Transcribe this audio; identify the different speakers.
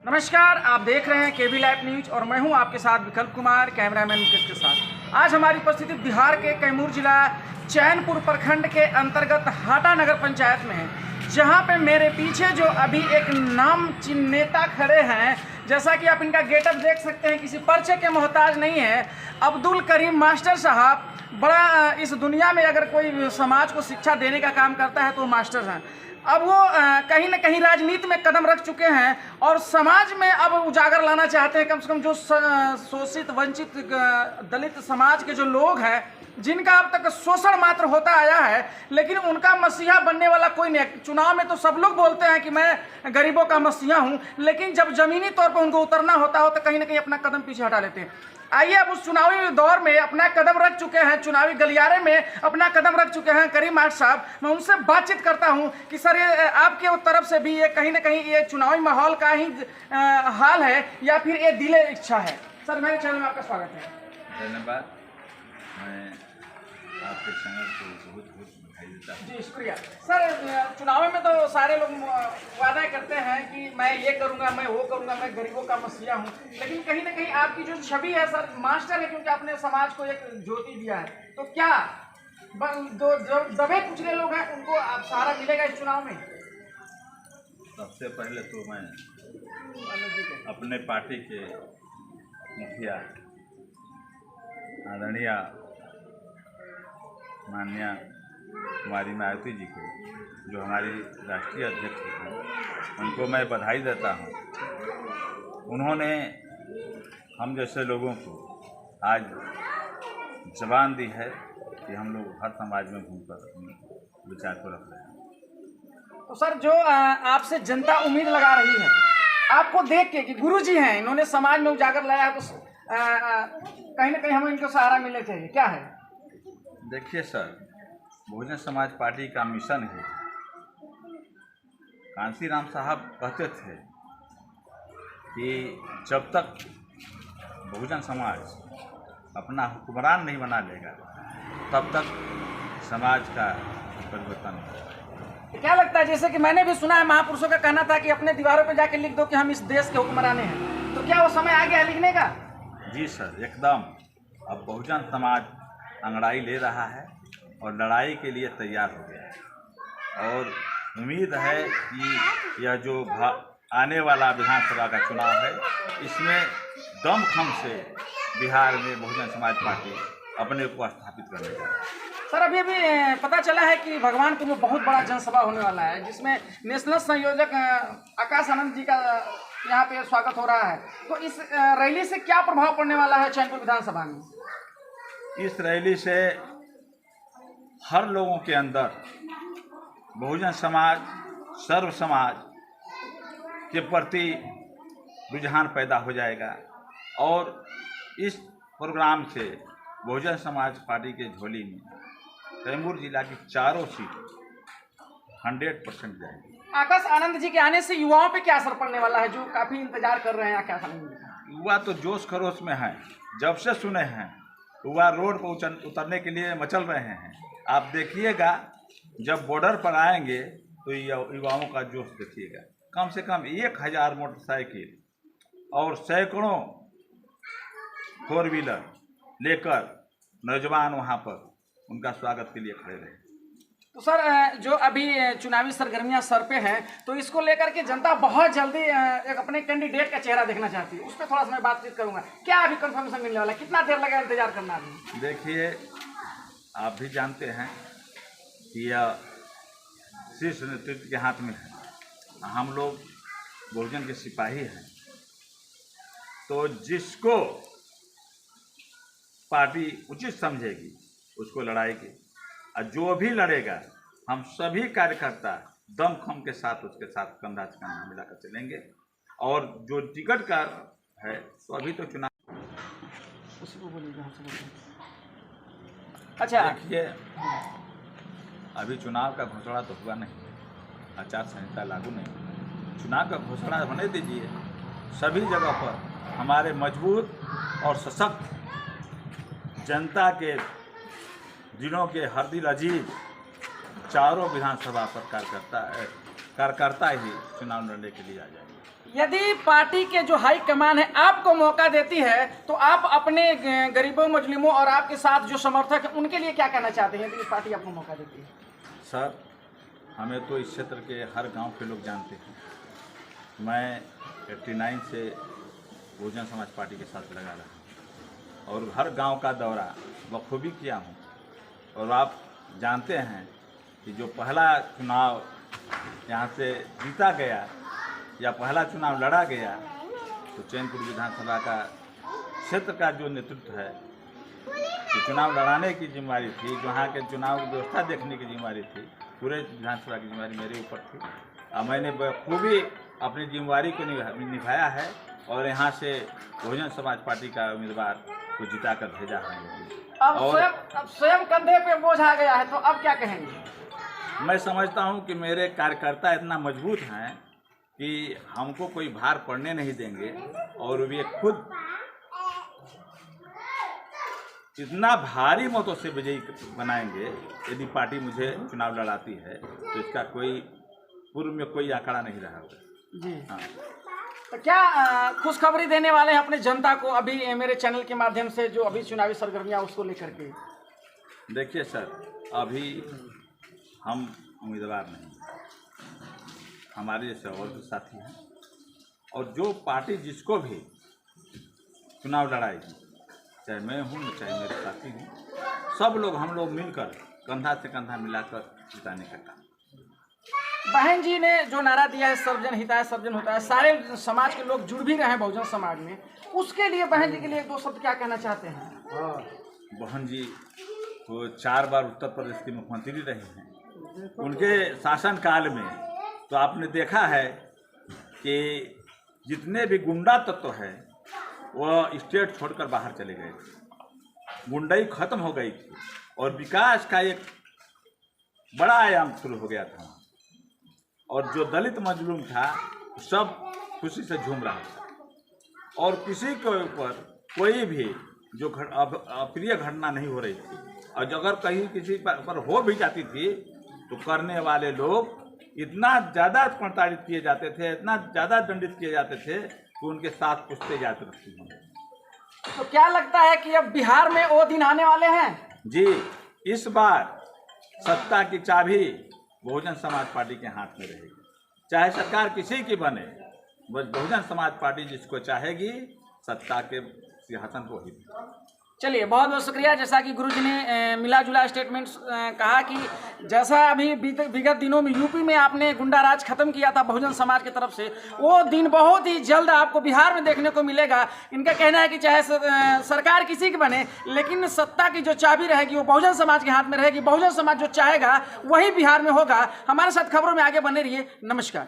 Speaker 1: नमस्कार, आप देख रहे हैं केबी लाइव न्यूज और मैं हूं आपके साथ विकल्प कुमार, कैमरामैन मुकेश के साथ। आज हमारी उपस्थिति बिहार के कैमूर जिला चैनपुर प्रखंड के अंतर्गत हाटा नगर पंचायत में है, जहां पे मेरे पीछे जो अभी एक नामचीन नेता खड़े हैं, जैसा कि आप इनका गेटअप देख सकते हैं, किसी पर्चे के मोहताज नहीं है। अब्दुल करीम मास्टर साहब बड़ा इस दुनिया में अगर कोई समाज को शिक्षा देने का काम करता है तो मास्टर हैं। अब वो कहीं न कहीं राजनीति में कदम रख चुके हैं और समाज में अब उजागर लाना चाहते हैं। कम से कम जो शोषित वंचित दलित समाज के जो लोग हैं, जिनका अब तक शोषण मात्र होता आया है, लेकिन उनका मसीहा बनने वाला कोई नहीं। चुनाव में तो सब लोग बोलते हैं कि मैं गरीबों का मसीहा हूं, लेकिन जब जमीनी तौर पर उनको उतरना होता हो तो कहीं ना कहीं अपना कदम पीछे हटा लेते हैं। आइए, अब उस चुनावी दौर में अपना कदम रख चुके हैं, चुनावी गलियारे में अपना कदम रख चुके हैं करीम मास्टर साहब। मैं उनसे बातचीत करता हूं कि सर, ये आपके तरफ से भी ये कहीं ना कहीं ये चुनावी माहौल का ही हाल है या फिर ये दिले इच्छा है? सर, मेरे चैनल में आपका स्वागत है।
Speaker 2: धन्यवाद। मैं आपके चैनल को बहुत बहुत बधाई देता हूँ।
Speaker 1: जी, शुक्रिया। सर, चुनाव में तो सारे लोग वादा करते हैं कि मैं ये करूंगा, मैं वो करूंगा, मैं गरीबों का मसीहा हूं, लेकिन कहीं ना कहीं आपकी जो छवि है सर, मास्टर है, क्योंकि आपने समाज को एक ज्योति दिया है। तो क्या जो दबे कुचले लोग हैं उनको आप सहारा मिलेगा इस चुनाव में?
Speaker 2: सबसे पहले तो मैं अपने पार्टी के मुखिया आदरणीय माननीय कुमारी मायावती जी को, जो हमारी राष्ट्रीय अध्यक्ष हैं, उनको मैं बधाई देता हूं। उन्होंने हम जैसे लोगों को आज जबान दी है कि हम लोग हर समाज में घूमकर अपने विचार को रख रहे हैं।
Speaker 1: तो सर, जो आपसे जनता उम्मीद लगा रही है आपको देख के कि गुरुजी हैं, इन्होंने समाज में उजागर लाया है, तो कहीं ना कहीं हमें इनको सहारा मिलना चाहिए, क्या है?
Speaker 2: देखिए सर, बहुजन समाज पार्टी का मिशन है। कांसी राम साहब कहते थे कि जब तक बहुजन समाज अपना हुक्मरान नहीं बना लेगा तब तक समाज का परिवर्तन होगा।
Speaker 1: क्या लगता है, जैसे कि मैंने भी सुना है, महापुरुषों का कहना था कि अपने दीवारों पे जाके लिख दो कि हम इस देश के हुक्मराने हैं, तो क्या वो समय आ गया है लिखने का?
Speaker 2: जी सर, एकदम। अब बहुजन समाज अंगड़ाई ले रहा है और लड़ाई के लिए तैयार हो गया है, और उम्मीद है कि यह जो आने वाला विधानसभा का चुनाव है, इसमें दमखम से बिहार में बहुजन समाज पार्टी अपने को स्थापित करेगा।
Speaker 1: सर, अभी पता चला है कि भगवानपुर में बहुत बड़ा जनसभा होने वाला है, जिसमें नेशनल संयोजक आकाश आनंद जी का यहाँ पे स्वागत हो रहा है। तो इस रैली से क्या प्रभाव पड़ने वाला है चैनपुर विधानसभा में?
Speaker 2: इस रैली से हर लोगों के अंदर बहुजन समाज, सर्व समाज के प्रति रुझान पैदा हो जाएगा, और इस प्रोग्राम से बहुजन समाज पार्टी के झोली में कैमूर जिला की चारों सीट 100% जाएगी।
Speaker 1: आकाश आनंद जी के आने से युवाओं पे क्या असर पड़ने वाला है, जो काफी इंतजार कर रहे हैं आकाश आनंद जी?
Speaker 2: युवा तो जोश खरोश में हैं, जब से सुने हैं युवा रोड पर उतरने के लिए मचल रहे हैं। आप देखिएगा, जब बॉर्डर पर आएंगे तो युवाओं का जोश देखिएगा। कम से कम 1000 मोटरसाइकिल और सैकड़ों 4 व्हीलर लेकर नौजवान वहां पर उनका स्वागत के लिए खड़े रहे।
Speaker 1: तो सर, जो अभी चुनावी सरगर्मियां सर पे हैं, तो इसको लेकर के जनता बहुत जल्दी एक अपने कैंडिडेट का चेहरा देखना चाहती है। उस पर थोड़ा सा मैं बातचीत करूंगा। क्या अभी कंफर्मेशन मिलने वाला है? कितना देर लगेगा इंतजार करना अभी?
Speaker 2: देखिए, आप भी जानते हैं कि यह शीर्ष नेतृत्व के हाथ में है। हम लोग बहुजन के सिपाही हैं, तो जिसको पार्टी उचित समझेगी उसको लड़ाएगी, और जो भी लड़ेगा हम सभी कार्यकर्ता दमखम के साथ उसके साथ कंधा से कंधा मिलाकर चलेंगे। और जो टिकट का है तो अभी तो चुनाव,
Speaker 1: उसी को बोलिए जहाँ से बोलिए। अच्छा,
Speaker 2: देखिए, अभी चुनाव का घोषणा तो हुआ नहीं, आचार संहिता लागू नहीं हुई। चुनाव का घोषणा होने दीजिए। सभी जगह पर हमारे मजबूत और सशक्त जनता के दिनों के हर दिल अजीज चारों विधानसभा पर कार्यकर्ता ही चुनाव लड़ने के लिए आ जाएंगे।
Speaker 1: यदि पार्टी के जो हाई कमान है आपको मौका देती है तो आप अपने गरीबों मजलूमों और आपके साथ जो समर्थक हैं उनके लिए क्या कहना चाहते हैं यदि पार्टी आपको मौका देती है?
Speaker 2: सर, हमें तो इस क्षेत्र के हर गांव के लोग जानते हैं। मैं 89 से बहुजन समाज पार्टी के साथ लगा रहा हूँ और हर गांव का दौरा बखूबी किया हूँ। और आप जानते हैं कि जो पहला चुनाव यहाँ से जीता गया या पहला चुनाव लड़ा गया तो चैनपुर विधानसभा का क्षेत्र का जो नेतृत्व है कि चुनाव लड़ाने की जिम्मेदारी थी, वहाँ के चुनाव की व्यवस्था देखने की जिम्मेदारी थी, पूरे विधानसभा की जिम्मेदारी मेरे ऊपर थी और मैंने बखूबी अपनी जिम्मेदारी को निभाया है और यहाँ से बहुजन समाज पार्टी का उम्मीदवार को जिता कर भेजा है।
Speaker 1: अब स्वयं कंधे पे बोझ आ गया है तो अब क्या कहेंगे?
Speaker 2: मैं समझता हूँ कि मेरे कार्यकर्ता इतना मजबूत हैं कि हमको कोई भार पड़ने नहीं देंगे और वे खुद इतना भारी मतों से विजयी बनाएंगे। यदि पार्टी मुझे चुनाव लड़ाती है तो इसका कोई पूर्व में कोई आंकड़ा नहीं रहा
Speaker 1: जी।
Speaker 2: हाँ।
Speaker 1: तो क्या खुशखबरी देने वाले हैं अपने जनता को अभी मेरे चैनल के माध्यम से जो अभी चुनावी सरगर्मियां उसको लेकर के?
Speaker 2: देखिए सर, अभी हम उम्मीदवार नहीं, हमारे जैसे और भी साथी हैं और जो पार्टी जिसको भी चुनाव लड़ाएगी, चाहे मैं हूँ चाहे मेरे साथी हूँ, सब लोग हम लोग मिलकर कंधा से कंधा मिलाकर जिताने का काम।
Speaker 1: बहन जी ने जो नारा दिया है सर्वजन हिताय सर्वजन होता है, सारे समाज के लोग जुड़ भी रहे हैं बहुजन समाज में, उसके लिए बहन जी के लिए दो शब्द क्या कहना चाहते हैं?
Speaker 2: बहन जी तो 4 बार उत्तर प्रदेश के मुख्यमंत्री रहे हैं। उनके शासन काल में तो आपने देखा है कि जितने भी गुंडा तत्व है वह स्टेट छोड़कर बाहर चले गए थे, गुंडाई खत्म हो गई थी और विकास का एक बड़ा आयाम शुरू हो गया था और जो दलित मजलूम था सब खुशी से झूम रहा था और किसी के ऊपर कोई भी जो अप्रिय घटना नहीं हो रही थी और अगर कहीं किसी पर हो भी जाती थी तो करने वाले लोग इतना ज़्यादा प्रताड़ित किए जाते थे, इतना ज़्यादा दंडित किए जाते थे कि उनके साथ पूछते जाते थे।
Speaker 1: तो क्या लगता है कि अब बिहार में वो दिन आने वाले हैं?
Speaker 2: जी, इस बार सत्ता की चाबी बहुजन समाज पार्टी के हाथ में रहेगी। चाहे सरकार किसी की बने, बस बहुजन समाज पार्टी जिसको चाहेगी सत्ता के सिंहासन को ही।
Speaker 1: चलिए, बहुत बहुत शुक्रिया। जैसा कि गुरुजी ने मिला जुला स्टेटमेंट कहा कि जैसा अभी विगत दिनों में यूपी में आपने गुंडा राज खत्म किया था बहुजन समाज की तरफ से, वो दिन बहुत ही जल्द आपको बिहार में देखने को मिलेगा। इनका कहना है कि चाहे सरकार किसी की बने लेकिन सत्ता की जो चाबी रहेगी वो बहुजन समाज के हाथ में रहेगी। बहुजन समाज जो चाहेगा वही बिहार में होगा। हमारे साथ खबरों में आगे बने रहिए। नमस्कार।